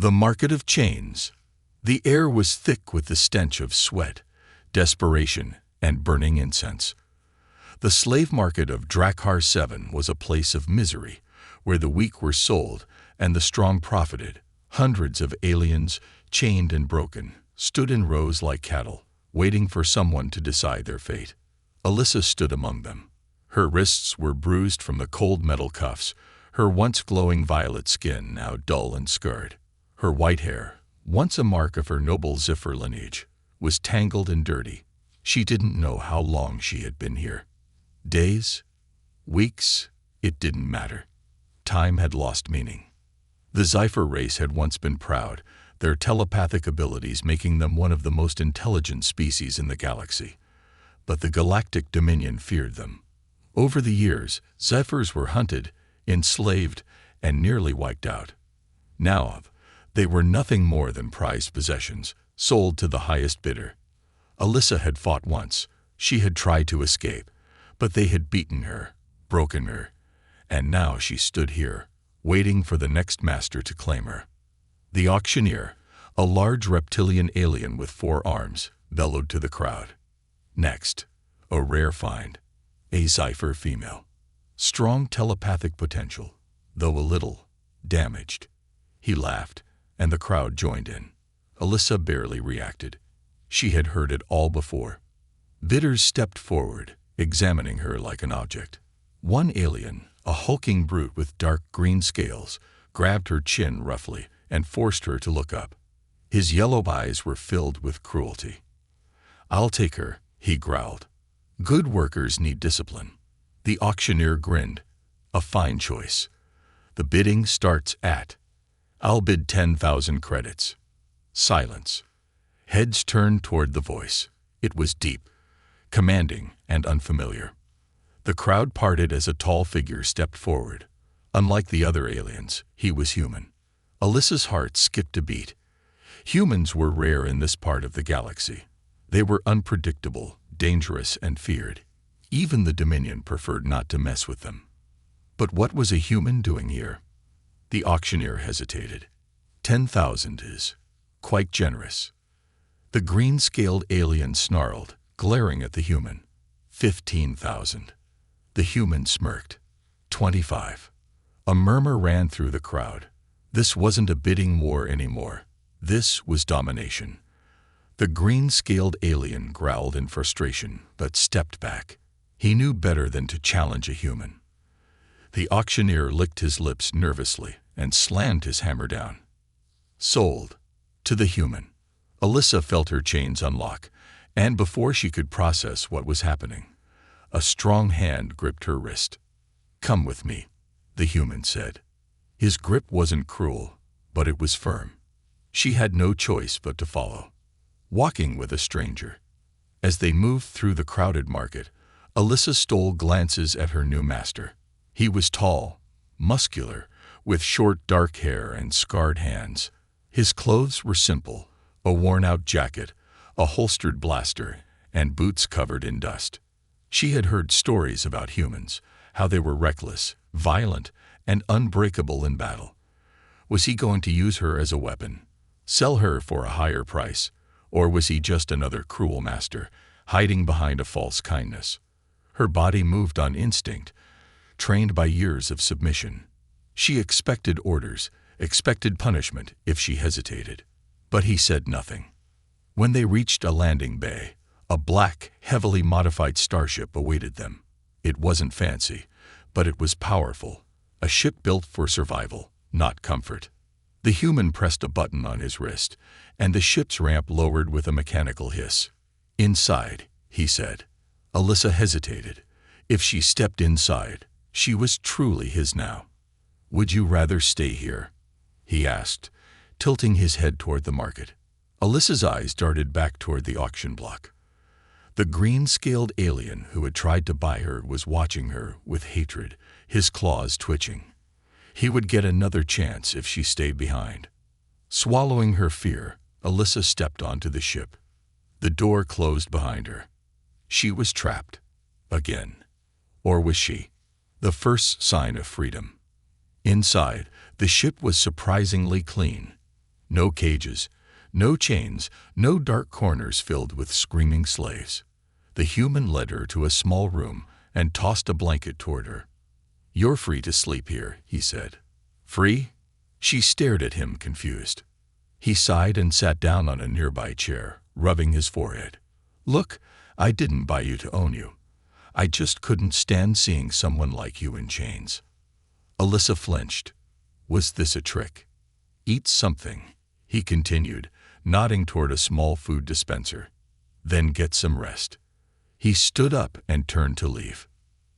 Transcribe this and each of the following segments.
The market of chains. The air was thick with the stench of sweat, desperation, and burning incense. The slave market of Drakkar 7 was a place of misery, where the weak were sold and the strong profited. Hundreds of aliens, chained and broken, stood in rows like cattle, waiting for someone to decide their fate. Alyssa stood among them. Her wrists were bruised from the cold metal cuffs, her once glowing violet skin now dull and scarred. Her white hair, once a mark of her noble Zephyr lineage, was tangled and dirty. She didn't know how long she had been here. Days? Weeks? It didn't matter. Time had lost meaning. The Zephyr race had once been proud, their telepathic abilities making them one of the most intelligent species in the galaxy. But the Galactic Dominion feared them. Over the years, Zephyrs were hunted, enslaved, and nearly wiped out. Now, they were nothing more than prized possessions, sold to the highest bidder. Alyssa had fought once. She had tried to escape, but they had beaten her, broken her, and now she stood here, waiting for the next master to claim her. The auctioneer, a large reptilian alien with 4 arms, bellowed to the crowd. Next, a rare find, a Zephyr female. Strong telepathic potential, though a little damaged. He laughed, and the crowd joined in. Alyssa barely reacted. She had heard it all before. Bidders stepped forward, examining her like an object. One alien, a hulking brute with dark green scales, grabbed her chin roughly and forced her to look up. His yellow eyes were filled with cruelty. "I'll take her," he growled. "Good workers need discipline." The auctioneer grinned. "A fine choice. The bidding starts at... I'll bid 10,000 credits." Silence. Heads turned toward the voice. It was deep, commanding, and unfamiliar. The crowd parted as a tall figure stepped forward. Unlike the other aliens, he was human. Alyssa's heart skipped a beat. Humans were rare in this part of the galaxy. They were unpredictable, dangerous, and feared. Even the Dominion preferred not to mess with them. But what was a human doing here? The auctioneer hesitated. 10,000 is quite generous. The green-scaled alien snarled, glaring at the human. 15,000. The human smirked. 25. A murmur ran through the crowd. This wasn't a bidding war anymore. This was domination. The green-scaled alien growled in frustration, but stepped back. He knew better than to challenge a human. The auctioneer licked his lips nervously and slammed his hammer down. Sold. To the human. Alyssa felt her chains unlock, and before she could process what was happening, a strong hand gripped her wrist. "Come with me," the human said. His grip wasn't cruel, but it was firm. She had no choice but to follow. Walking with a stranger. As they moved through the crowded market, Alyssa stole glances at her new master. He was tall, muscular, with short dark hair and scarred hands. His clothes were simple, a worn-out jacket, a holstered blaster, and boots covered in dust. She had heard stories about humans, how they were reckless, violent, and unbreakable in battle. Was he going to use her as a weapon, sell her for a higher price, or was he just another cruel master, hiding behind a false kindness? Her body moved on instinct, trained by years of submission. She expected orders, expected punishment if she hesitated. But he said nothing. When they reached a landing bay, a black, heavily modified starship awaited them. It wasn't fancy, but it was powerful. A ship built for survival, not comfort. The human pressed a button on his wrist, and the ship's ramp lowered with a mechanical hiss. "Inside," he said. Alyssa hesitated. If she stepped inside, she was truly his now. "Would you rather stay here?" he asked, tilting his head toward the market. Alyssa's eyes darted back toward the auction block. The green-scaled alien who had tried to buy her was watching her with hatred, his claws twitching. He would get another chance if she stayed behind. Swallowing her fear, Alyssa stepped onto the ship. The door closed behind her. She was trapped. Again. Or was she? The first sign of freedom. Inside, the ship was surprisingly clean. No cages, no chains, no dark corners filled with screaming slaves. The human led her to a small room and tossed a blanket toward her. "You're free to sleep here," he said. "Free?" She stared at him, confused. He sighed and sat down on a nearby chair, rubbing his forehead. "Look, I didn't buy you to own you. I just couldn't stand seeing someone like you in chains." Alyssa flinched. Was this a trick? "Eat something," he continued, nodding toward a small food dispenser. "Then get some rest." He stood up and turned to leave.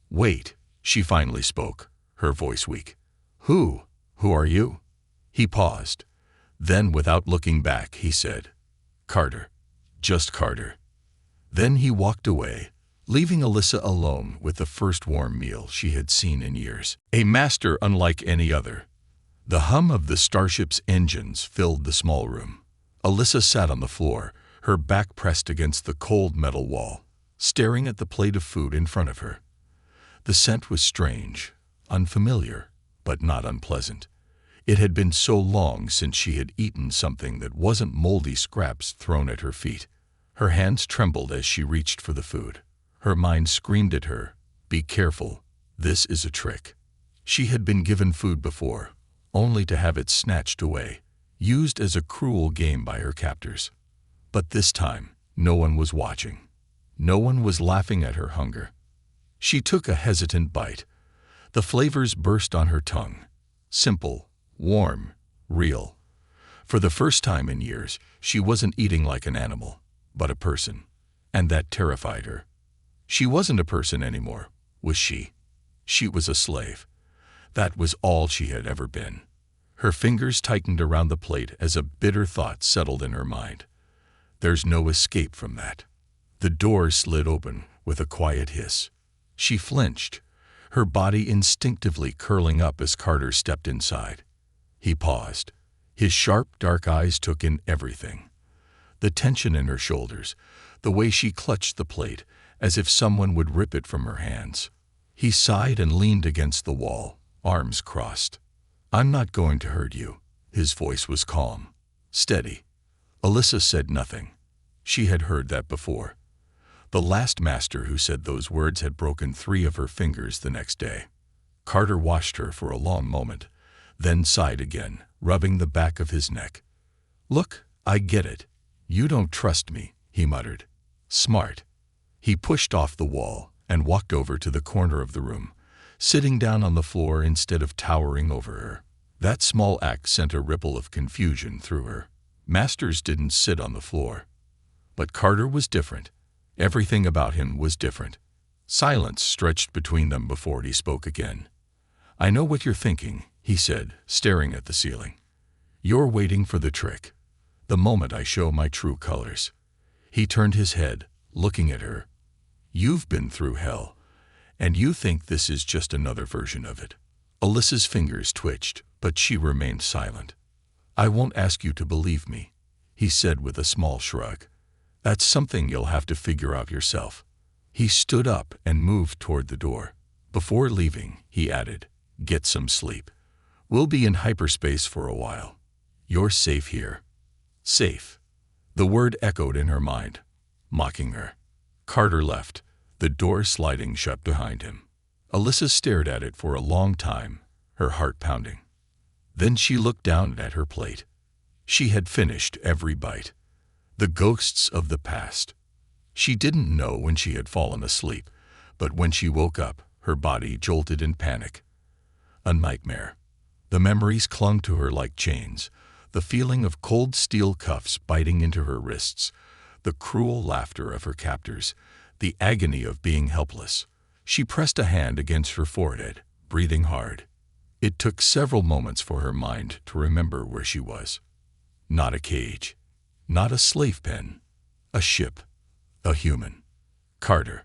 "Wait," she finally spoke, her voice weak. Who are you?" He paused. Then, without looking back, he said, "Carter. Just Carter." Then he walked away, leaving Alyssa alone with the first warm meal she had seen in years. A master unlike any other. The hum of the starship's engines filled the small room. Alyssa sat on the floor, her back pressed against the cold metal wall, staring at the plate of food in front of her. The scent was strange, unfamiliar, but not unpleasant. It had been so long since she had eaten something that wasn't moldy scraps thrown at her feet. Her hands trembled as she reached for the food. Her mind screamed at her, "Be careful, this is a trick." She had been given food before, only to have it snatched away, used as a cruel game by her captors. But this time, no one was watching. No one was laughing at her hunger. She took a hesitant bite. The flavors burst on her tongue. Simple, warm, real. For the first time in years, she wasn't eating like an animal, but a person. And that terrified her. She wasn't a person anymore, was she? She was a slave. That was all she had ever been. Her fingers tightened around the plate as a bitter thought settled in her mind. There's no escape from that. The door slid open with a quiet hiss. She flinched, her body instinctively curling up as Carter stepped inside. He paused. His sharp, dark eyes took in everything. The tension in her shoulders, the way she clutched the plate, as if someone would rip it from her hands. He sighed and leaned against the wall, arms crossed. "I'm not going to hurt you." His voice was calm, steady. Alyssa said nothing. She had heard that before. The last master who said those words had broken 3 of her fingers the next day. Carter watched her for a long moment, then sighed again, rubbing the back of his neck. "Look, I get it. You don't trust me," he muttered. "Smart." He pushed off the wall and walked over to the corner of the room, sitting down on the floor instead of towering over her. That small act sent a ripple of confusion through her. Masters didn't sit on the floor. But Carter was different. Everything about him was different. Silence stretched between them before he spoke again. "I know what you're thinking," he said, staring at the ceiling. "You're waiting for the trick. The moment I show my true colors." He turned his head, looking at her. "You've been through hell, and you think this is just another version of it." Alyssa's fingers twitched, but she remained silent. "I won't ask you to believe me," he said with a small shrug. "That's something you'll have to figure out yourself." He stood up and moved toward the door. Before leaving, he added, "Get some sleep. We'll be in hyperspace for a while. You're safe here." Safe. The word echoed in her mind, mocking her. Carter left, the door sliding shut behind him. Alyssa stared at it for a long time, her heart pounding. Then she looked down at her plate. She had finished every bite. The ghosts of the past. She didn't know when she had fallen asleep, but when she woke up, her body jolted in panic. A nightmare. The memories clung to her like chains, the feeling of cold steel cuffs biting into her wrists, the cruel laughter of her captors, the agony of being helpless. She pressed a hand against her forehead, breathing hard. It took several moments for her mind to remember where she was. Not a cage. Not a slave pen. A ship. A human. Carter.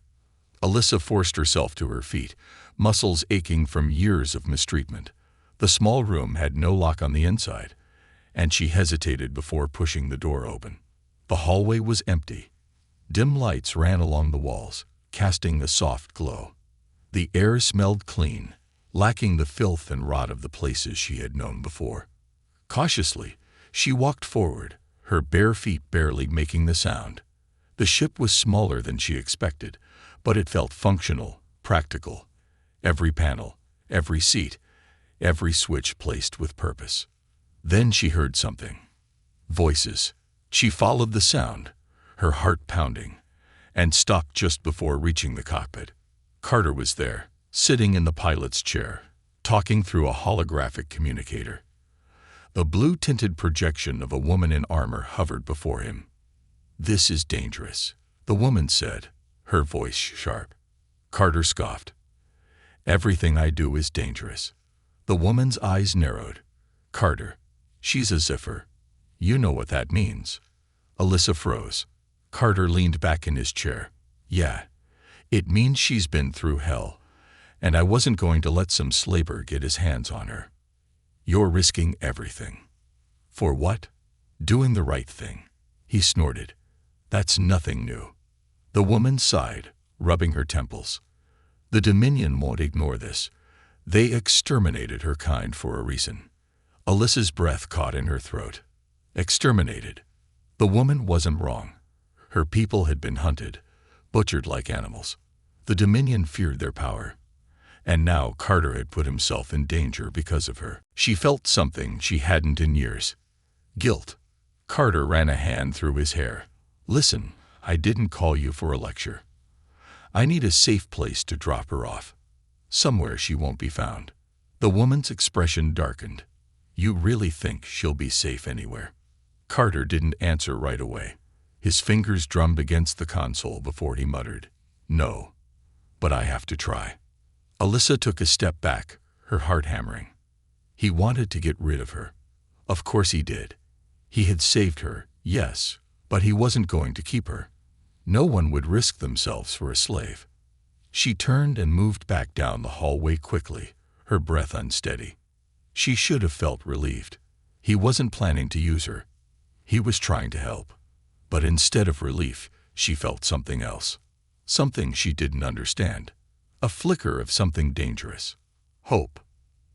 Alyssa forced herself to her feet, muscles aching from years of mistreatment. The small room had no lock on the inside, and she hesitated before pushing the door open. The hallway was empty. Dim lights ran along the walls, casting a soft glow. The air smelled clean, lacking the filth and rot of the places she had known before. Cautiously, She walked forward, her bare feet barely making the sound. The ship was smaller than she expected, but it felt functional, practical. Every panel, every seat, every switch placed with purpose. Then she heard something. Voices. She followed the sound, her heart pounding, and stopped just before reaching the cockpit. Carter was there, sitting in the pilot's chair, talking through a holographic communicator. The blue-tinted projection of a woman in armor hovered before him. "This is dangerous," the woman said, her voice sharp. Carter scoffed. "Everything I do is dangerous." The woman's eyes narrowed. "Carter, she's a ziffer. You know what that means." Alyssa froze. Carter leaned back in his chair. "Yeah, it means she's been through hell, and I wasn't going to let some slaver get his hands on her." "You're risking everything." "For what?" "Doing the right thing," he snorted. "That's nothing new." The woman sighed, rubbing her temples. "The Dominion won't ignore this. They exterminated her kind for a reason." Alyssa's breath caught in her throat. Exterminated. The woman wasn't wrong. Her people had been hunted, butchered like animals. The Dominion feared their power. And now Carter had put himself in danger because of her. She felt something she hadn't in years. Guilt. Carter ran a hand through his hair. "Listen, I didn't call you for a lecture. I need a safe place to drop her off. Somewhere she won't be found." The woman's expression darkened. "You really think she'll be safe anywhere?" Carter didn't answer right away. His fingers drummed against the console before he muttered, "No, but I have to try." Alyssa took a step back, her heart hammering. He wanted to get rid of her. Of course he did. He had saved her, yes, but he wasn't going to keep her. No one would risk themselves for a slave. She turned and moved back down the hallway quickly, her breath unsteady. She should have felt relieved. He wasn't planning to use her. He was trying to help. But instead of relief, she felt something else. Something she didn't understand. A flicker of something dangerous. Hope.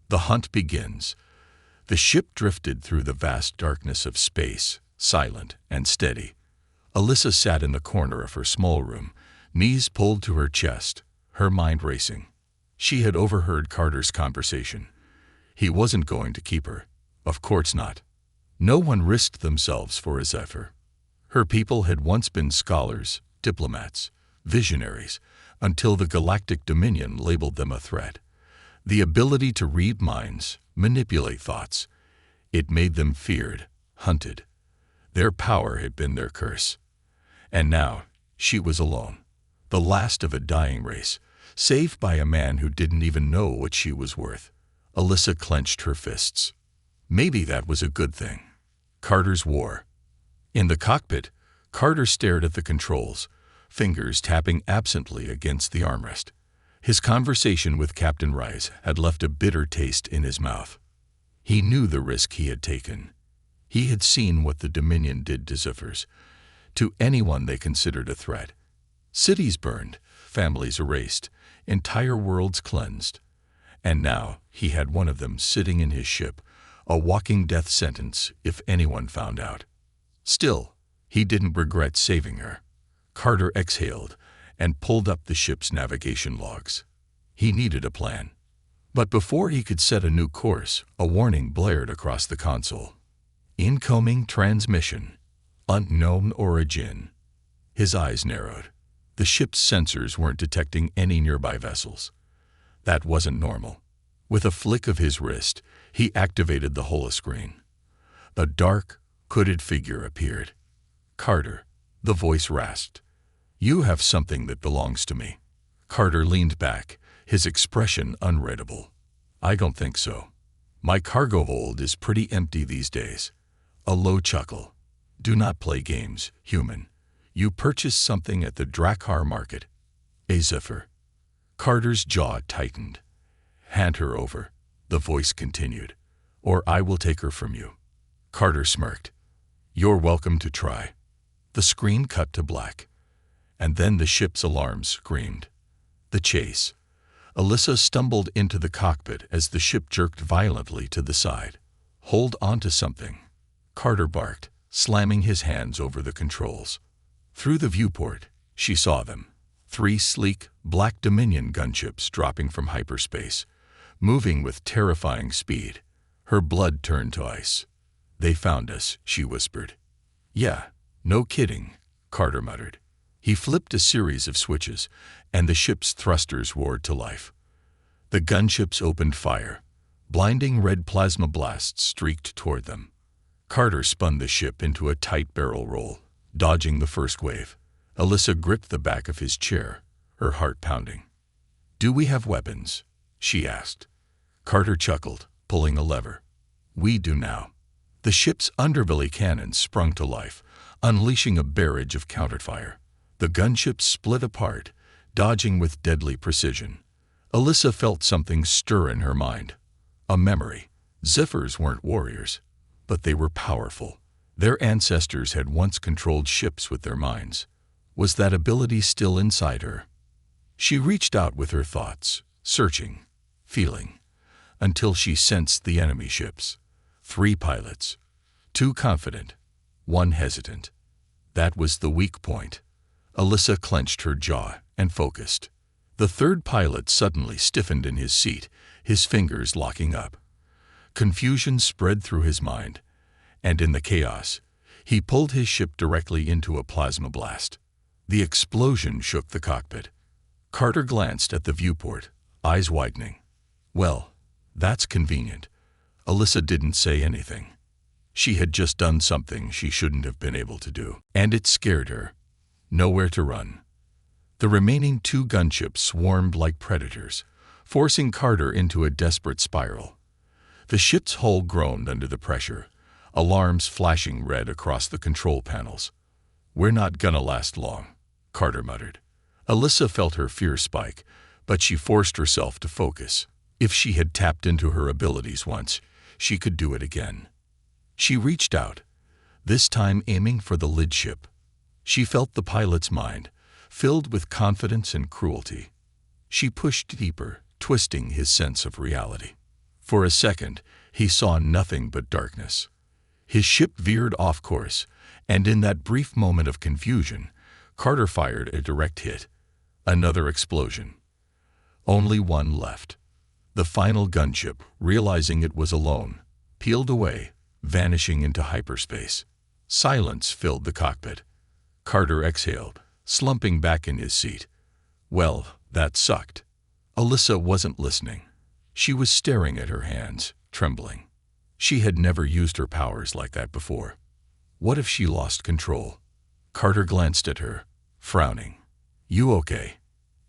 The hunt begins. The ship drifted through the vast darkness of space, silent and steady. Alyssa sat in the corner of her small room, knees pulled to her chest, her mind racing. She had overheard Carter's conversation. He wasn't going to keep her. Of course not. No one risked themselves for a zephyr. Her people had once been scholars, diplomats, visionaries, until the Galactic Dominion labeled them a threat. The ability to read minds, manipulate thoughts. It made them feared, hunted. Their power had been their curse. And now, she was alone. The last of a dying race, saved by a man who didn't even know what she was worth. Alyssa clenched her fists. Maybe that was a good thing. Carter's war. In the cockpit, Carter stared at the controls, fingers tapping absently against the armrest. His conversation with Captain Rice had left a bitter taste in his mouth. He knew the risk he had taken. He had seen what the Dominion did to Ziffers, to anyone they considered a threat. Cities burned, families erased, entire worlds cleansed. And now he had one of them sitting in his ship, a walking death sentence if anyone found out. Still, he didn't regret saving her. Carter exhaled and pulled up the ship's navigation logs. He needed a plan. But before he could set a new course, a warning blared across the console. Incoming transmission. Unknown origin. His eyes narrowed. The ship's sensors weren't detecting any nearby vessels. That wasn't normal. With a flick of his wrist, he activated the holoscreen. A dark, hooded figure appeared. "Carter," the voice rasped. "You have something that belongs to me." Carter leaned back, his expression unreadable. "I don't think so. My cargo hold is pretty empty these days." A low chuckle. "Do not play games, human. You purchased something at the Drakkar market." A zephyr. Carter's jaw tightened. "Hand her over," the voice continued, "or I will take her from you." Carter smirked. "You're welcome to try." The screen cut to black. And then the ship's alarms screamed. The chase. Alyssa stumbled into the cockpit as the ship jerked violently to the side. "Hold on to something." Carter barked, slamming his hands over the controls. Through the viewport, she saw them. 3 sleek, black Dominion gunships dropping from hyperspace, moving with terrifying speed. Her blood turned to ice. "They found us," she whispered. "Yeah, no kidding," Carter muttered. He flipped a series of switches, and the ship's thrusters roared to life. The gunships opened fire. Blinding red plasma blasts streaked toward them. Carter spun the ship into a tight barrel roll, dodging the first wave. Alyssa gripped the back of his chair, her heart pounding. "Do we have weapons?" she asked. Carter chuckled, pulling a lever. "We do now." The ship's underbelly cannons sprung to life, unleashing a barrage of counterfire. The gunships split apart, dodging with deadly precision. Alyssa felt something stir in her mind. A memory. Zephyrs weren't warriors, but they were powerful. Their ancestors had once controlled ships with their minds. Was that ability still inside her? She reached out with her thoughts, searching, feeling, until she sensed the enemy ships. 3 pilots. 2 confident, 1 hesitant. That was the weak point. Alyssa clenched her jaw and focused. The 3rd pilot suddenly stiffened in his seat, his fingers locking up. Confusion spread through his mind, and in the chaos, he pulled his ship directly into a plasma blast. The explosion shook the cockpit. Carter glanced at the viewport, eyes widening. "Well, that's convenient." Alyssa didn't say anything. She had just done something she shouldn't have been able to do, and it scared her. Nowhere to run. The remaining 2 gunships swarmed like predators, forcing Carter into a desperate spiral. The ship's hull groaned under the pressure, alarms flashing red across the control panels. "We're not gonna last long," Carter muttered. Alyssa felt her fear spike, but she forced herself to focus. If she had tapped into her abilities once, she could do it again. She reached out, this time aiming for the lid ship. She felt the pilot's mind, filled with confidence and cruelty. She pushed deeper, twisting his sense of reality. For a second, he saw nothing but darkness. His ship veered off course, and in that brief moment of confusion, Carter fired a direct hit. Another explosion. Only 1 left. The final gunship, realizing it was alone, peeled away, vanishing into hyperspace. Silence filled the cockpit. Carter exhaled, slumping back in his seat. Well, that sucked. Alyssa wasn't listening. She was staring at her hands, trembling. She had never used her powers like that before. What if she lost control? Carter glanced at her, frowning. "You okay?"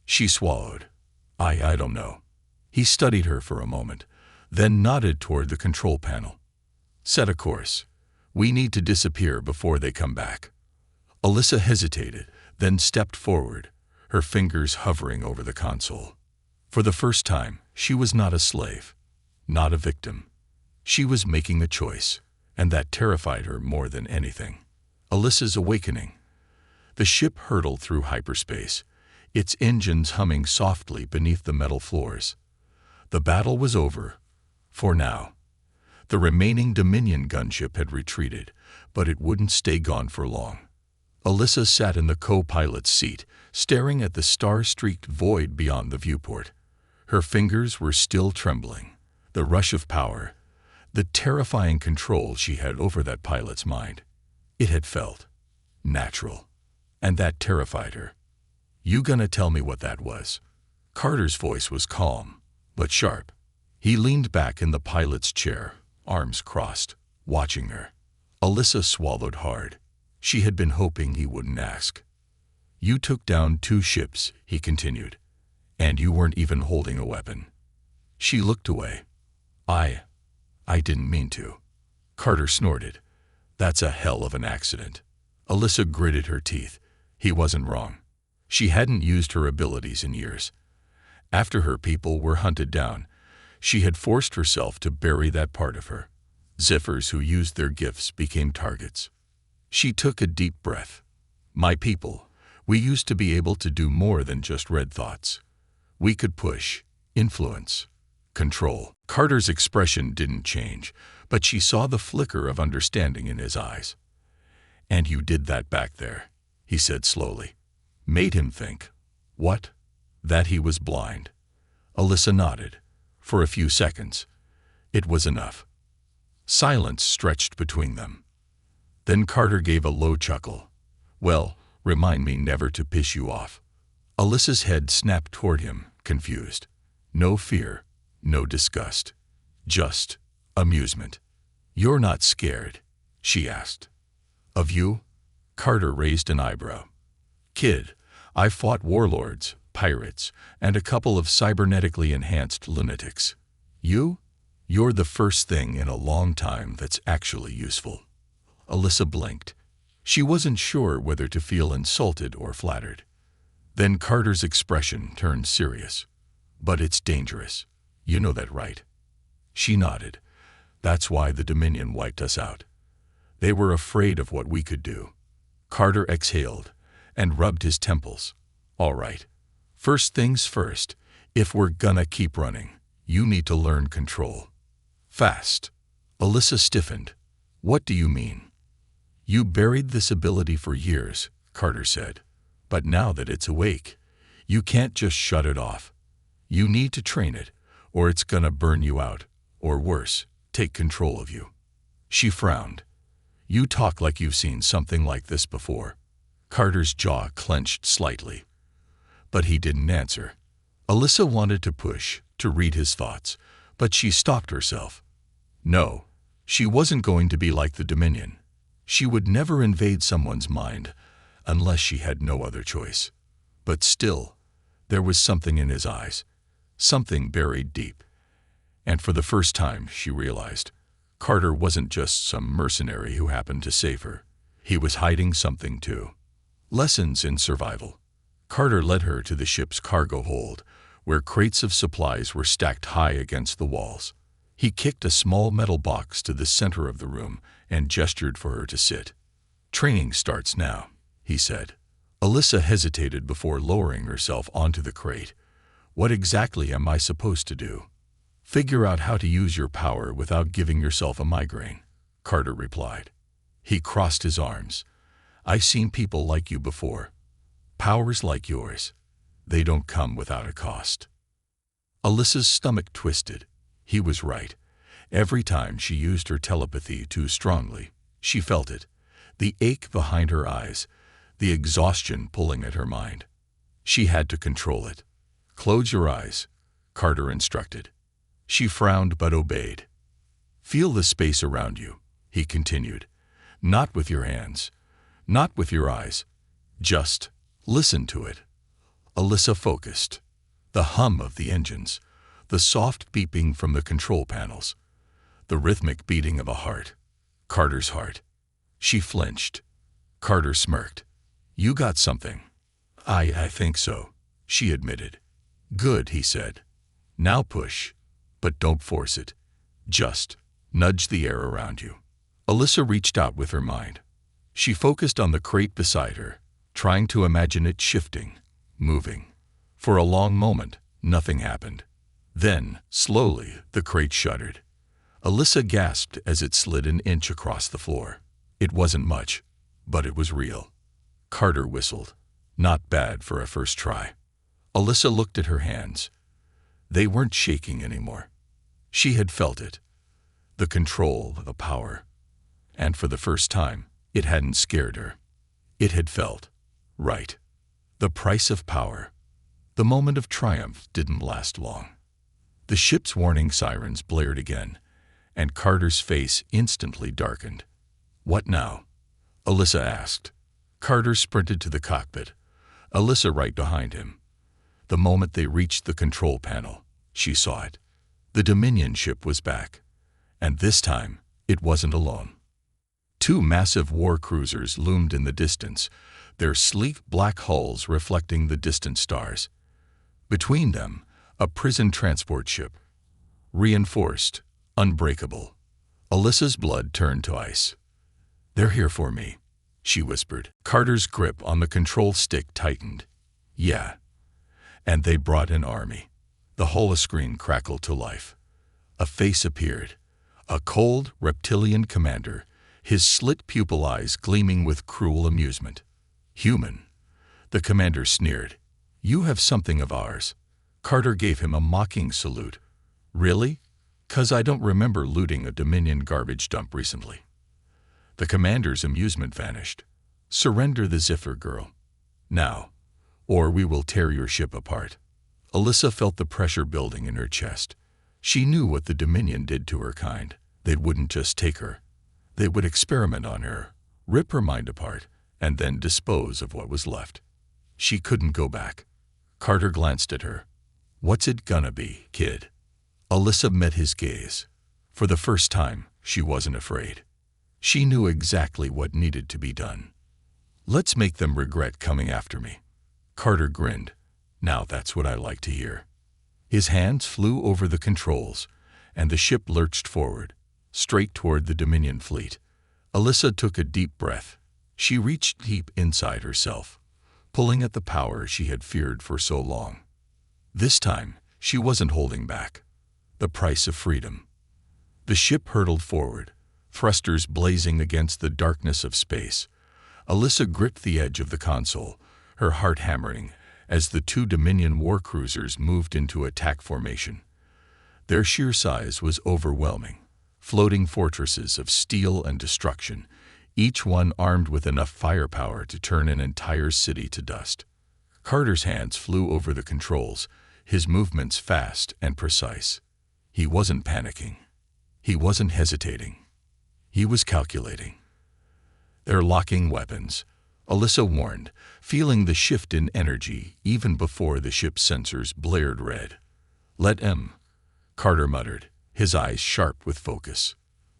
She swallowed. I don't know." He studied her for a moment, then nodded toward the control panel. "Set a course. We need to disappear before they come back." Alyssa hesitated, then stepped forward, her fingers hovering over the console. For the first time, she was not a slave, not a victim. She was making a choice, and that terrified her more than anything. Alyssa's awakening. The ship hurtled through hyperspace, its engines humming softly beneath the metal floors. The battle was over, for now. The remaining Dominion gunship had retreated, but it wouldn't stay gone for long. Alyssa sat in the co-pilot's seat, staring at the star-streaked void beyond the viewport. Her fingers were still trembling. The rush of power, the terrifying control she had over that pilot's mind. It had felt natural, and that terrified her. "You gonna tell me what that was?" Carter's voice was calm, but sharp. He leaned back in the pilot's chair, arms crossed, watching her. Alyssa swallowed hard. She had been hoping he wouldn't ask. "You took down 2 ships," he continued, "and you weren't even holding a weapon." She looked away. I didn't mean to." Carter snorted. "That's a hell of an accident." Alyssa gritted her teeth. He wasn't wrong. She hadn't used her abilities in years. After her people were hunted down, she had forced herself to bury that part of her. Zephyrs who used their gifts became targets. She took a deep breath. "My people, we used to be able to do more than just read thoughts. We could push, influence, control." Carter's expression didn't change, but she saw the flicker of understanding in his eyes. "And you did that back there," he said slowly. Made him think. What? That he was blind. Alyssa nodded. For a few seconds. It was enough. Silence stretched between them. Then Carter gave a low chuckle. "Well, remind me never to piss you off." Alyssa's head snapped toward him, confused. No fear, no disgust. Just amusement. "You're not scared?" she asked. "Of you?" Carter raised an eyebrow. "Kid, I fought warlords, pirates, and a couple of cybernetically enhanced lunatics. You? You're the first thing in a long time that's actually useful." Alyssa blinked. She wasn't sure whether to feel insulted or flattered. Then Carter's expression turned serious. "But it's dangerous. You know that, right?" She nodded. "That's why the Dominion wiped us out. They were afraid of what we could do." Carter exhaled and rubbed his temples. "All right. First things first, if we're gonna keep running, you need to learn control. Fast." Alyssa stiffened. "What do you mean?" "You buried this ability for years," Carter said. "But now that it's awake, you can't just shut it off. You need to train it, or it's gonna burn you out, or worse, take control of you." She frowned. "You talk like you've seen something like this before." Carter's jaw clenched slightly. But he didn't answer. Alyssa wanted to push, to read his thoughts, but she stopped herself. No, she wasn't going to be like the Dominion. She would never invade someone's mind unless she had no other choice. But still, there was something in his eyes, something buried deep. And for the first time, she realized, Carter wasn't just some mercenary who happened to save her. He was hiding something too. Lessons in survival. Carter led her to the ship's cargo hold, where crates of supplies were stacked high against the walls. He kicked a small metal box to the center of the room and gestured for her to sit. "Training starts now," he said. Alyssa hesitated before lowering herself onto the crate. "What exactly am I supposed to do?" "Figure out how to use your power without giving yourself a migraine," Carter replied. He crossed his arms. "I've seen people like you before. Powers like yours. They don't come without a cost." Alyssa's stomach twisted. He was right. Every time she used her telepathy too strongly, she felt it. The ache behind her eyes, the exhaustion pulling at her mind. She had to control it. "Close your eyes," Carter instructed. She frowned but obeyed. "Feel the space around you," he continued. "Not with your hands, not with your eyes. Just listen to it." Alyssa focused. The hum of the engines, the soft beeping from the control panels, the rhythmic beating of a heart. Carter's heart. She flinched. Carter smirked. "You got something." I think so," she admitted. "Good," he said. "Now push, but don't force it. Just nudge the air around you." Alyssa reached out with her mind. She focused on the crate beside her, trying to imagine it shifting, moving. For a long moment, nothing happened. Then, slowly, the crate shuddered. Alyssa gasped as it slid an inch across the floor. It wasn't much, but it was real. Carter whistled. Not bad for a first try. Alyssa looked at her hands. They weren't shaking anymore. She had felt it. The control, the power. And for the first time, it hadn't scared her. It had felt right. The price of power. The moment of triumph didn't last long. The ship's warning sirens blared again, and Carter's face instantly darkened. "What now?" Alyssa asked. Carter sprinted to the cockpit, Alyssa right behind him. The moment they reached the control panel, she saw it. The Dominion ship was back. And this time, it wasn't alone. Two massive war cruisers loomed in the distance, their sleek black hulls reflecting the distant stars. Between them, a prison transport ship. Reinforced, unbreakable. Alyssa's blood turned to ice. "They're here for me," she whispered. Carter's grip on the control stick tightened. "Yeah." And they brought an army. The holoscreen crackled to life. A face appeared. A cold, reptilian commander, his slit pupil eyes gleaming with cruel amusement. "Human," the commander sneered. "You have something of ours." Carter gave him a mocking salute. "Really? 'Cause I don't remember looting a Dominion garbage dump recently." The commander's amusement vanished. "Surrender the Ziffer, girl. Now, or we will tear your ship apart." Alyssa felt the pressure building in her chest. She knew what the Dominion did to her kind. They wouldn't just take her. They would experiment on her, rip her mind apart, and then dispose of what was left. She couldn't go back. Carter glanced at her. "What's it gonna be, kid?" Alyssa met his gaze. For the first time, she wasn't afraid. She knew exactly what needed to be done. "Let's make them regret coming after me." Carter grinned. "Now that's what I like to hear." His hands flew over the controls, and the ship lurched forward, straight toward the Dominion fleet. Alyssa took a deep breath. She reached deep inside herself, pulling at the power she had feared for so long. This time, she wasn't holding back. The price of freedom. The ship hurtled forward, thrusters blazing against the darkness of space. Alyssa gripped the edge of the console, her heart hammering, as the two Dominion war cruisers moved into attack formation. Their sheer size was overwhelming. Floating fortresses of steel and destruction, each one armed with enough firepower to turn an entire city to dust. Carter's hands flew over the controls, his movements fast and precise. He wasn't panicking. He wasn't hesitating. He was calculating. "They're locking weapons," Alyssa warned, feeling the shift in energy even before the ship's sensors blared red. "Let 'em," Carter muttered, his eyes sharp with focus.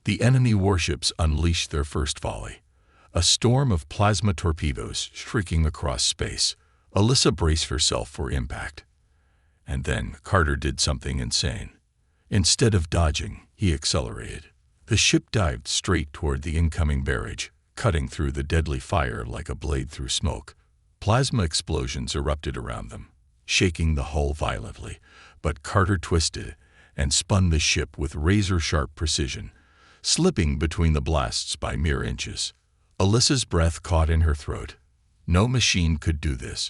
The enemy warships unleashed their first volley. A storm of plasma torpedoes shrieking across space. Alyssa braced herself for impact. And then Carter did something insane. Instead of dodging, he accelerated. The ship dived straight toward the incoming barrage, cutting through the deadly fire like a blade through smoke. Plasma explosions erupted around them, shaking the hull violently, but Carter twisted and spun the ship with razor-sharp precision, slipping between the blasts by mere inches. Alyssa's breath caught in her throat. No machine could do this.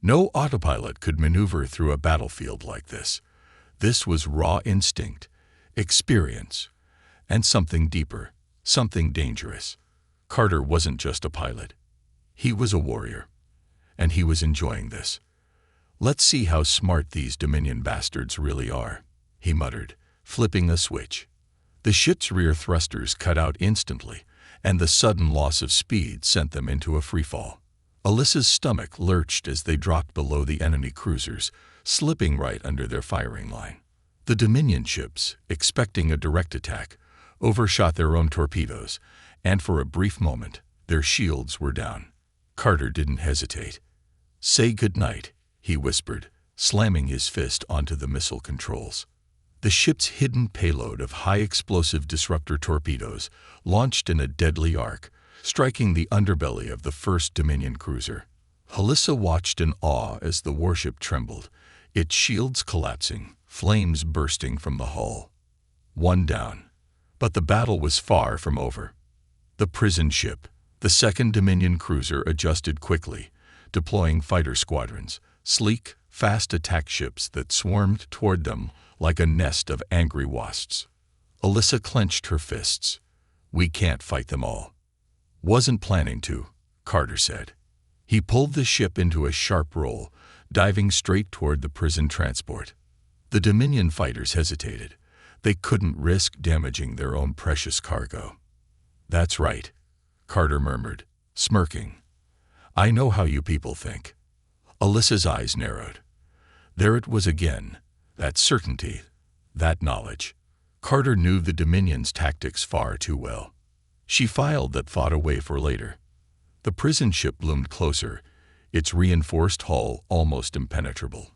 No autopilot could maneuver through a battlefield like this. This was raw instinct, experience, and something deeper, something dangerous. Carter wasn't just a pilot. He was a warrior, and he was enjoying this. "Let's see how smart these Dominion bastards really are," he muttered, flipping a switch. The ship's rear thrusters cut out instantly, and the sudden loss of speed sent them into a freefall. Alyssa's stomach lurched as they dropped below the enemy cruisers, slipping right under their firing line. The Dominion ships, expecting a direct attack, overshot their own torpedoes, and for a brief moment, their shields were down. Carter didn't hesitate. "Say goodnight," he whispered, slamming his fist onto the missile controls. The ship's hidden payload of high-explosive disruptor torpedoes launched in a deadly arc, striking the underbelly of the first Dominion cruiser. Alyssa watched in awe as the warship trembled, its shields collapsing, flames bursting from the hull. One down. But the battle was far from over. The prison ship, the second Dominion cruiser, adjusted quickly, deploying fighter squadrons, sleek, fast attack ships that swarmed toward them like a nest of angry wasps. Alyssa clenched her fists. "We can't fight them all." "Wasn't planning to," Carter said. He pulled the ship into a sharp roll, diving straight toward the prison transport. The Dominion fighters hesitated. They couldn't risk damaging their own precious cargo. "That's right," Carter murmured, smirking. "I know how you people think." Alyssa's eyes narrowed. There it was again, that certainty, that knowledge. Carter knew the Dominion's tactics far too well. She filed that thought away for later. The prison ship loomed closer, its reinforced hull almost impenetrable.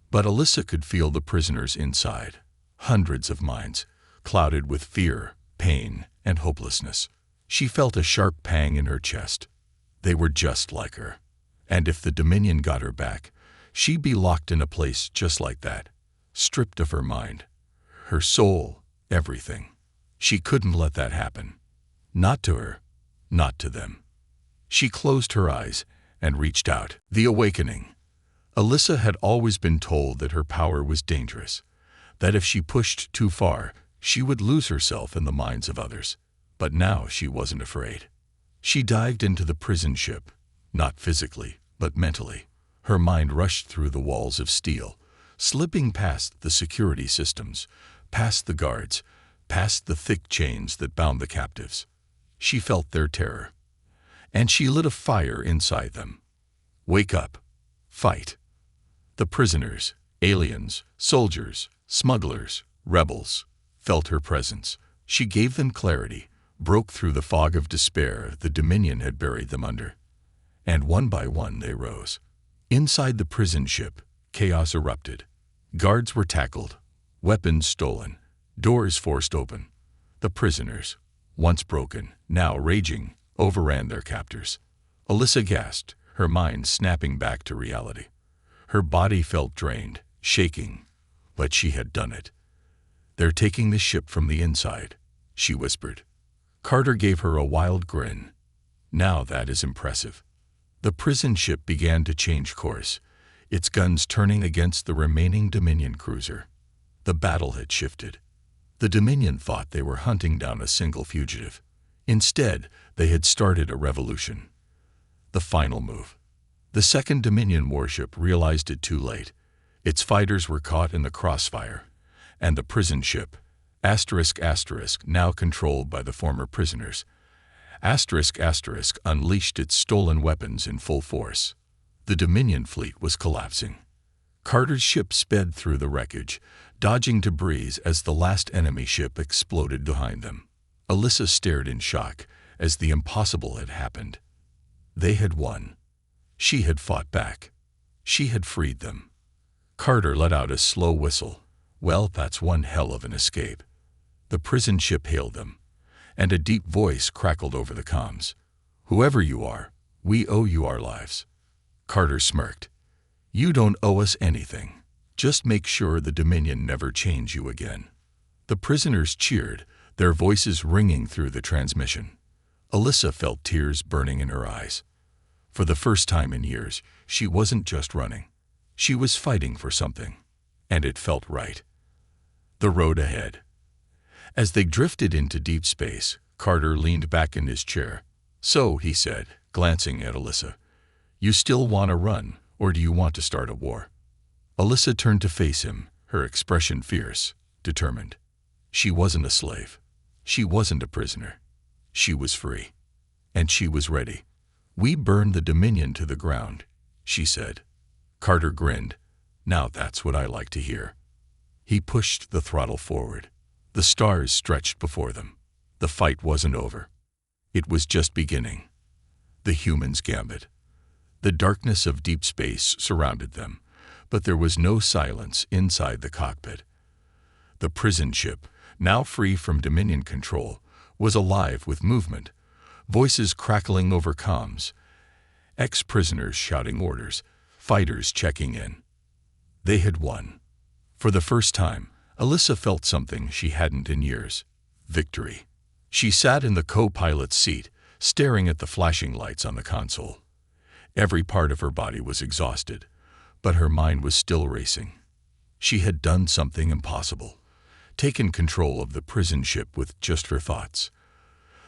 But Alyssa could feel the prisoners inside, hundreds of minds, clouded with fear, pain, and hopelessness. She felt a sharp pang in her chest. They were just like her. And if the Dominion got her back, she'd be locked in a place just like that, stripped of her mind, her soul, everything. She couldn't let that happen. Not to her, not to them. She closed her eyes and reached out. The awakening. Alyssa had always been told that her power was dangerous, that if she pushed too far, she would lose herself in the minds of others. But now she wasn't afraid. She dived into the prison ship, not physically, but mentally. Her mind rushed through the walls of steel, slipping past the security systems, past the guards, past the thick chains that bound the captives. She felt their terror, and she lit a fire inside them. Wake up. Fight. The prisoners, aliens, soldiers, smugglers, rebels, felt her presence. She gave them clarity, broke through the fog of despair the Dominion had buried them under. And one by one they rose. Inside the prison ship, chaos erupted. Guards were tackled, weapons stolen, doors forced open. The prisoners, once broken, now raging, overran their captors. Alyssa gasped, her mind snapping back to reality. Her body felt drained, shaking, but she had done it. "They're taking the ship from the inside," she whispered. Carter gave her a wild grin. "Now that is impressive." The prison ship began to change course, its guns turning against the remaining Dominion cruiser. The battle had shifted. The Dominion thought they were hunting down a single fugitive. Instead, they had started a revolution. The final move. The second Dominion warship realized it too late. Its fighters were caught in the crossfire, and the prison ship, ***, now controlled by the former prisoners, ***, unleashed its stolen weapons in full force. The Dominion fleet was collapsing. Carter's ship sped through the wreckage, dodging debris as the last enemy ship exploded behind them. Alyssa stared in shock as the impossible had happened. They had won. She had fought back. She had freed them. Carter let out a slow whistle. "Well, that's one hell of an escape." The prison ship hailed them, and a deep voice crackled over the comms. "Whoever you are, we owe you our lives." Carter smirked. "You don't owe us anything. Just make sure the Dominion never chains you again." The prisoners cheered, their voices ringing through the transmission. Alyssa felt tears burning in her eyes. For the first time in years, she wasn't just running. She was fighting for something, and it felt right. The road ahead. As they drifted into deep space, Carter leaned back in his chair. "So," he said, glancing at Alyssa, "you still want to run, or do you want to start a war?" Alyssa turned to face him, her expression fierce, determined. She wasn't a slave. She wasn't a prisoner. She was free. And she was ready. "We burned the Dominion to the ground," she said. Carter grinned. "Now that's what I like to hear." He pushed the throttle forward. The stars stretched before them. The fight wasn't over. It was just beginning. The human's gambit. The darkness of deep space surrounded them, but there was no silence inside the cockpit. The prison ship, now free from Dominion control, was alive with movement, voices crackling over comms, ex-prisoners shouting orders, fighters checking in. They had won. For the first time, Alyssa felt something she hadn't in years: victory. She sat in the co-pilot's seat, staring at the flashing lights on the console. Every part of her body was exhausted, but her mind was still racing. She had done something impossible, taken control of the prison ship with just her thoughts.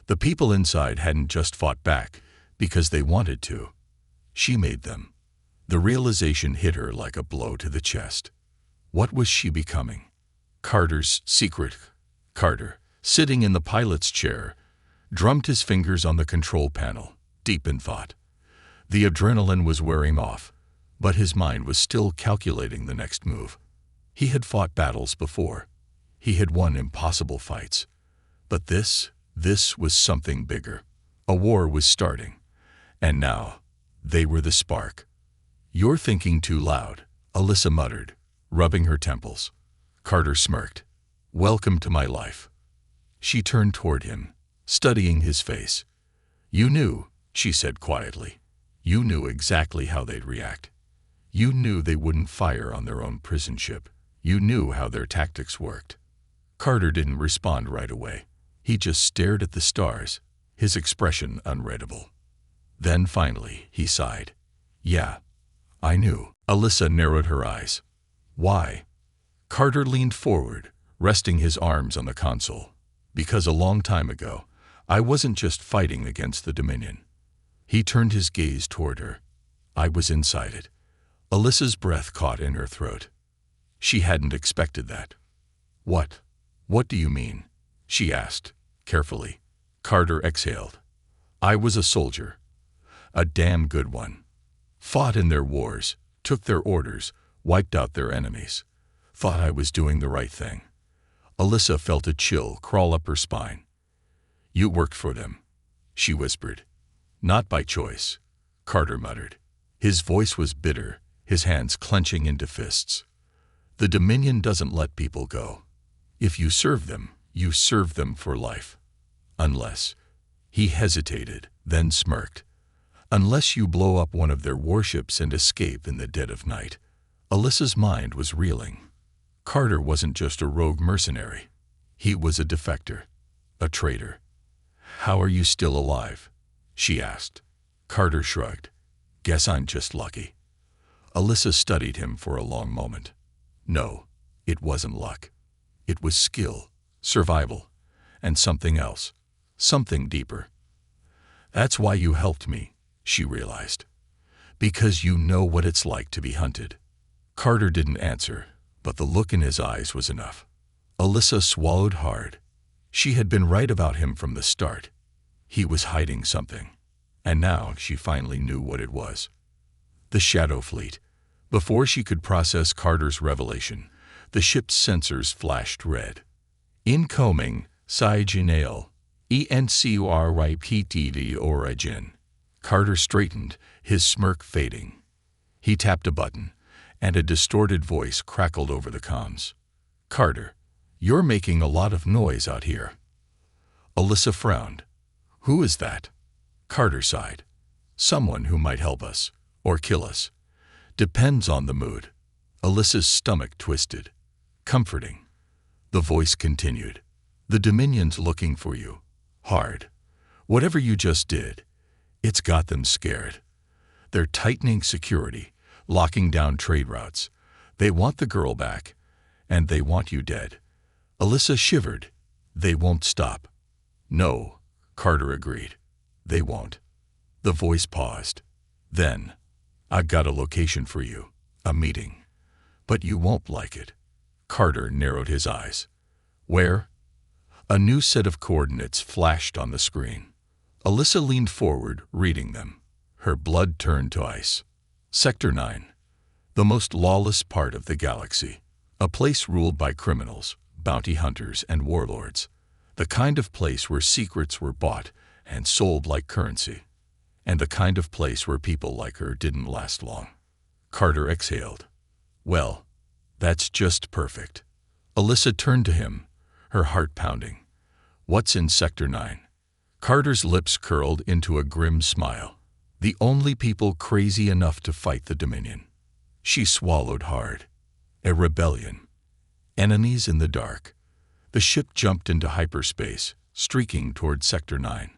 The people inside hadn't just fought back because they wanted to. She made them. The realization hit her like a blow to the chest. What was she becoming? Carter's secret. Carter, sitting in the pilot's chair, drummed his fingers on the control panel, deep in thought. The adrenaline was wearing off, but his mind was still calculating the next move. He had fought battles before. He had won impossible fights. But this was something bigger. A war was starting. And now, they were the spark. "You're thinking too loud," Alyssa muttered, rubbing her temples. Carter smirked. "Welcome to my life." She turned toward him, studying his face. "You knew," she said quietly. "You knew exactly how they'd react. You knew they wouldn't fire on their own prison ship. You knew how their tactics worked." Carter didn't respond right away. He just stared at the stars, his expression unreadable. Then finally, he sighed. Yeah, I knew. Alyssa narrowed her eyes. Why? Carter leaned forward, resting his arms on the console. Because a long time ago, I wasn't just fighting against the Dominion. He turned his gaze toward her. I was inside it. Alyssa's breath caught in her throat. She hadn't expected that. What? What do you mean? She asked, carefully. Carter exhaled. I was a soldier. A damn good one. Fought in their wars, took their orders, wiped out their enemies. Thought I was doing the right thing. Alyssa felt a chill crawl up her spine. You worked for them, she whispered. Not by choice, Carter muttered. His voice was bitter, his hands clenching into fists. The Dominion doesn't let people go. If you serve them, you serve them for life. Unless. He hesitated, then smirked. Unless you blow up one of their warships and escape in the dead of night. Alyssa's mind was reeling. Carter wasn't just a rogue mercenary. He was a defector, a traitor. How are you still alive? She asked. Carter shrugged. Guess I'm just lucky. Alyssa studied him for a long moment. No, it wasn't luck. It was skill, survival, and something else, something deeper. That's why you helped me, she realized. Because you know what it's like to be hunted. Carter didn't answer, but the look in his eyes was enough. Alyssa swallowed hard. She had been right about him from the start. He was hiding something, and now she finally knew what it was. The Shadow Fleet. Before she could process Carter's revelation, the ship's sensors flashed red. Incoming, Signal, ENCURYPTD origin. Carter straightened, his smirk fading. He tapped a button, and a distorted voice crackled over the comms. Carter, you're making a lot of noise out here. Alyssa frowned. Who is that? Carter sighed. Someone who might help us, or kill us. Depends on the mood. Alyssa's stomach twisted. Comforting. The voice continued. The Dominion's looking for you. Hard. Whatever you just did, it's got them scared. They're tightening security, locking down trade routes. They want the girl back, and they want you dead. Alyssa shivered. They won't stop. No, Carter agreed. They won't. The voice paused. Then, I've got a location for you, a meeting. But you won't like it. Carter narrowed his eyes. Where? A new set of coordinates flashed on the screen. Alyssa leaned forward, reading them. Her blood turned to ice. Sector 9. The most lawless part of the galaxy. A place ruled by criminals, bounty hunters, and warlords. The kind of place where secrets were bought and sold like currency. And the kind of place where people like her didn't last long. Carter exhaled. Well, that's just perfect. Alyssa turned to him, her heart pounding. What's in Sector 9? Carter's lips curled into a grim smile. The only people crazy enough to fight the Dominion. She swallowed hard. A rebellion. Enemies in the dark. The ship jumped into hyperspace, streaking toward Sector 9.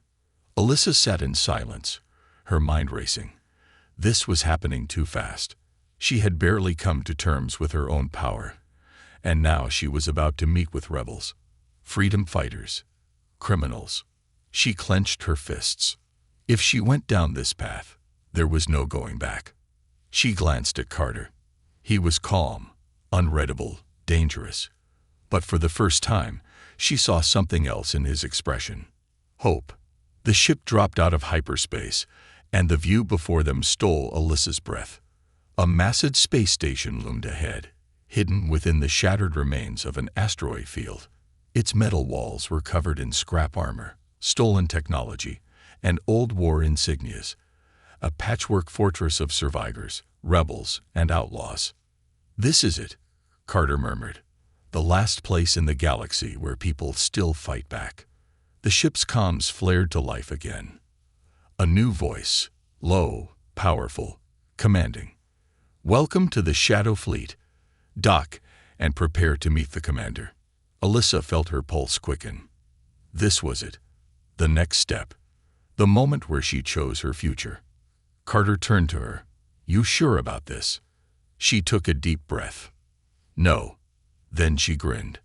Alyssa sat in silence, her mind racing. This was happening too fast. She had barely come to terms with her own power, and now she was about to meet with rebels, freedom fighters, criminals. She clenched her fists. If she went down this path, there was no going back. She glanced at Carter. He was calm, unreadable, dangerous. But for the first time, she saw something else in his expression. Hope. The ship dropped out of hyperspace, and the view before them stole Alyssa's breath. A massive space station loomed ahead, hidden within the shattered remains of an asteroid field. Its metal walls were covered in scrap armor, stolen technology, and old war insignias. A patchwork fortress of survivors, rebels, and outlaws. This is it, Carter murmured. The last place in the galaxy where people still fight back. The ship's comms flared to life again. A new voice, low, powerful, commanding. Welcome to the Shadow Fleet. Dock and prepare to meet the commander. Alyssa felt her pulse quicken. This was it. The next step. The moment where she chose her future. Carter turned to her. "You sure about this?" She took a deep breath. "No." Then she grinned.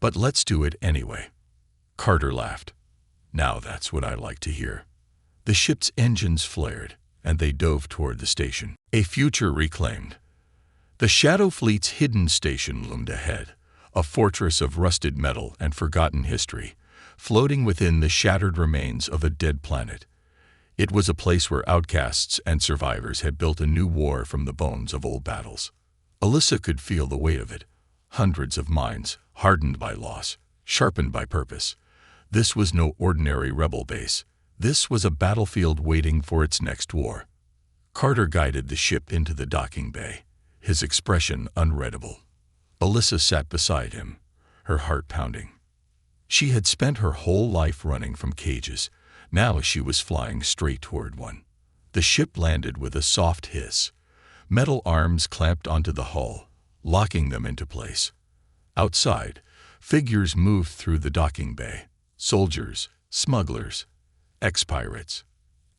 "But let's do it anyway." Carter laughed. "Now that's what I like to hear." The ship's engines flared, and they dove toward the station. A future reclaimed. The Shadow Fleet's hidden station loomed ahead, a fortress of rusted metal and forgotten history, floating within the shattered remains of a dead planet. It was a place where outcasts and survivors had built a new war from the bones of old battles. Alyssa could feel the weight of it. Hundreds of minds, hardened by loss, sharpened by purpose. This was no ordinary rebel base. This was a battlefield waiting for its next war. Carter guided the ship into the docking bay, his expression unreadable. Alyssa sat beside him, her heart pounding. She had spent her whole life running from cages. Now she was flying straight toward one. The ship landed with a soft hiss. Metal arms clamped onto the hull, locking them into place. Outside, figures moved through the docking bay. Soldiers, smugglers, ex-pirates,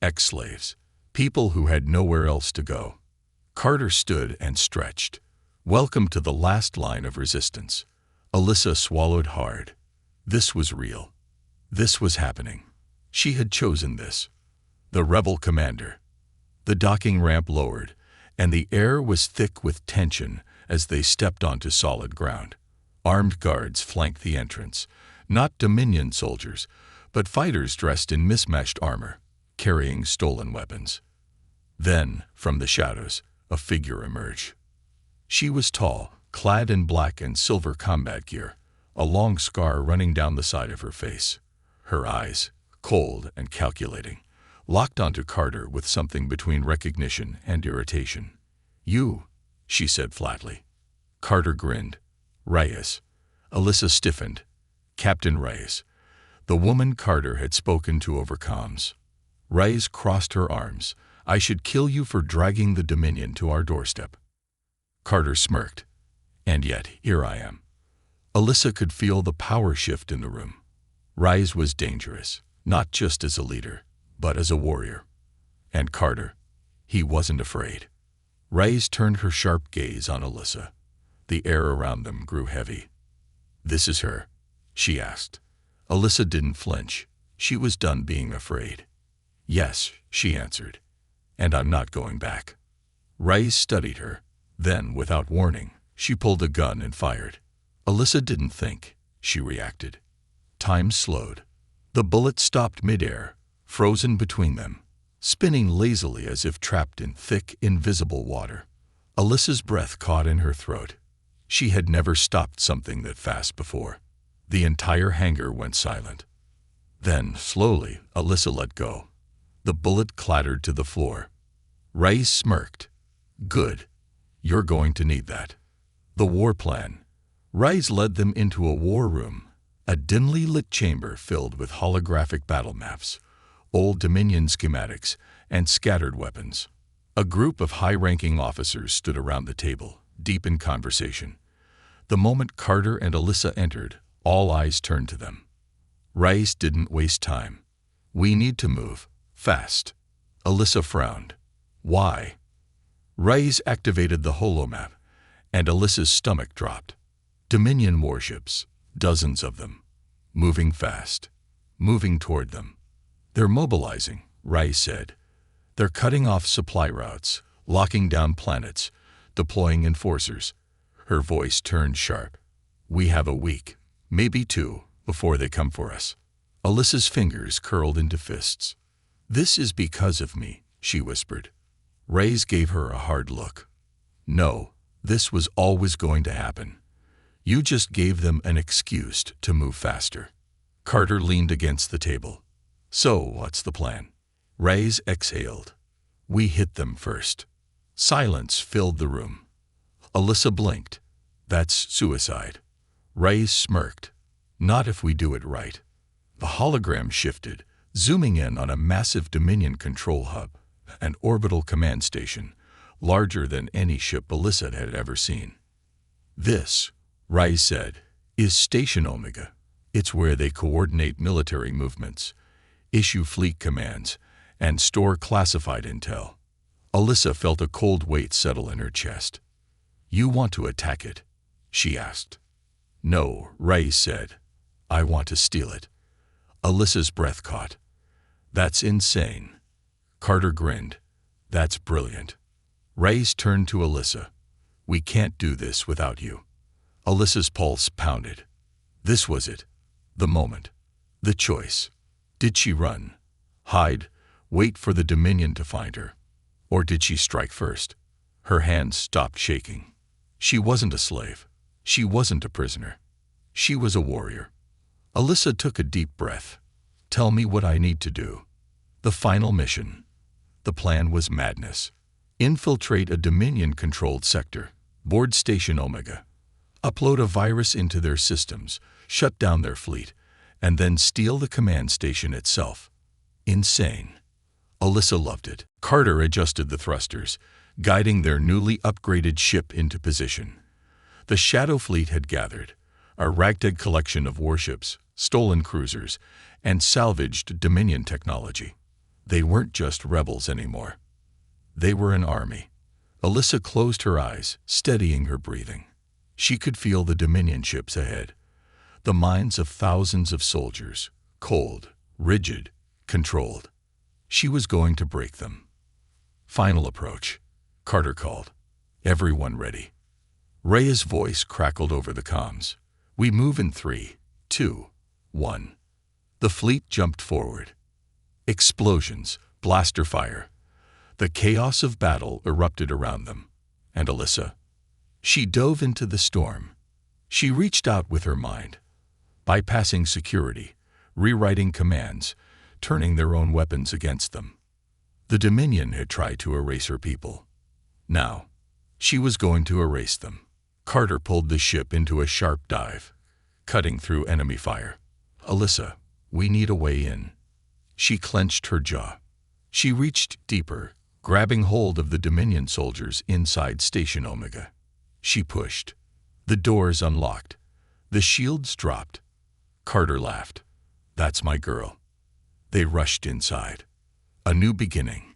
ex-slaves, people who had nowhere else to go. Carter stood and stretched. "Welcome to the last line of resistance." Alyssa swallowed hard. This was real. This was happening. She had chosen this. The rebel commander. The docking ramp lowered, and the air was thick with tension as they stepped onto solid ground. Armed guards flanked the entrance, not Dominion soldiers, but fighters dressed in mismatched armor, carrying stolen weapons. Then, from the shadows, a figure emerged. She was tall, clad in black and silver combat gear, a long scar running down the side of her face. Her eyes, cold and calculating, locked onto Carter with something between recognition and irritation. "You," she said flatly. Carter grinned. "Reyes." Alyssa stiffened. "Captain Reyes." The woman Carter had spoken to over comms. Reyes crossed her arms. "I should kill you for dragging the Dominion to our doorstep." Carter smirked. "And yet, here I am." Alyssa could feel the power shift in the room. Reyes was dangerous, not just as a leader, but as a warrior. And Carter, he wasn't afraid. Reyes turned her sharp gaze on Alyssa. The air around them grew heavy. "This is her?" she asked. Alyssa didn't flinch. She was done being afraid. "Yes," she answered. "And I'm not going back." Reyes studied her. Then, without warning, she pulled a gun and fired. Alyssa didn't think. She reacted. Time slowed. The bullet stopped midair, frozen between them, spinning lazily as if trapped in thick, invisible water. Alyssa's breath caught in her throat. She had never stopped something that fast before. The entire hangar went silent. Then, slowly, Alyssa let go. The bullet clattered to the floor. Reyes smirked. "Good. You're going to need that." The war plan. Reyes led them into a war room, a dimly lit chamber filled with holographic battle maps, old Dominion schematics, and scattered weapons. A group of high-ranking officers stood around the table, deep in conversation. The moment Carter and Alyssa entered, all eyes turned to them. Reyes didn't waste time. "We need to move. Fast." Alyssa frowned. "Why?" Reyes activated the holomap, and Alyssa's stomach dropped. Dominion warships, dozens of them, moving fast, moving toward them. "They're mobilizing," Reyes said. "They're cutting off supply routes, locking down planets, deploying enforcers." Her voice turned sharp. "We have a week, maybe two, before they come for us." Alyssa's fingers curled into fists. "This is because of me," she whispered. Reyes gave her a hard look. "No, this was always going to happen. You just gave them an excuse to move faster." Carter leaned against the table. "So, what's the plan?" Reyes exhaled. "We hit them first." Silence filled the room. Alyssa blinked. "That's suicide." Reyes smirked. "Not if we do it right." The hologram shifted, zooming in on a massive Dominion control hub, an orbital command station, larger than any ship Alyssa had ever seen. "This," Reyes said, "is Station Omega. It's where they coordinate military movements, issue fleet commands, and store classified intel. Alyssa felt a cold weight settle in her chest. "You want to attack it?" she asked. "No," Ray said. "I want to steal it." Alyssa's breath caught. "That's insane." Carter grinned. "That's brilliant." Ray's turned to Alyssa. "We can't do this without you." Alyssa's pulse pounded. This was it. The moment. The choice. Did she run? Hide? Wait for the Dominion to find her? Or did she strike first? Her hands stopped shaking. She wasn't a slave. She wasn't a prisoner. She was a warrior. Alyssa took a deep breath. "Tell me what I need to do." The final mission. The plan was madness. Infiltrate a Dominion-controlled sector, board Station Omega, upload a virus into their systems, shut down their fleet, and then steal the command station itself. Insane. Alyssa loved it. Carter adjusted the thrusters, guiding their newly upgraded ship into position. The Shadow Fleet had gathered, a ragtag collection of warships, stolen cruisers, and salvaged Dominion technology. They weren't just rebels anymore. They were an army. Alyssa closed her eyes, steadying her breathing. She could feel the Dominion ships ahead, the minds of thousands of soldiers, cold, rigid, controlled. She was going to break them. "Final approach," Carter called. "Everyone ready?" Ray's voice crackled over the comms. "We move in 3, 2, 1. The fleet jumped forward. Explosions, blaster fire. The chaos of battle erupted around them. And Alyssa? She dove into the storm. She reached out with her mind, bypassing security, rewriting commands, turning their own weapons against them. The Dominion had tried to erase her people. Now, she was going to erase them. Carter pulled the ship into a sharp dive, cutting through enemy fire. "Alyssa, we need a way in." She clenched her jaw. She reached deeper, grabbing hold of the Dominion soldiers inside Station Omega. She pushed. The doors unlocked. The shields dropped. Carter laughed. "That's my girl." They rushed inside. A new beginning.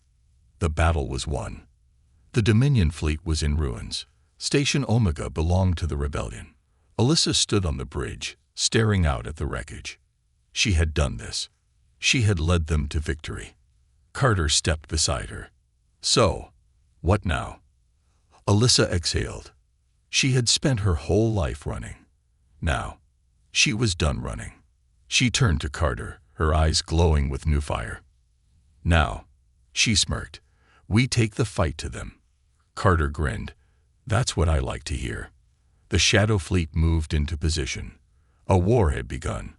The battle was won. The Dominion fleet was in ruins. Station Omega belonged to the rebellion. Alyssa stood on the bridge, staring out at the wreckage. She had done this. She had led them to victory. Carter stepped beside her. "So, what now?" Alyssa exhaled. She had spent her whole life running. Now, she was done running. She turned to Carter, her eyes glowing with new fire. "Now," she smirked, "we take the fight to them." Carter grinned. "That's what I like to hear." The Shadow Fleet moved into position. A war had begun.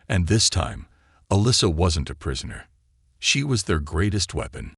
And this time, Alyssa wasn't a prisoner. She was their greatest weapon.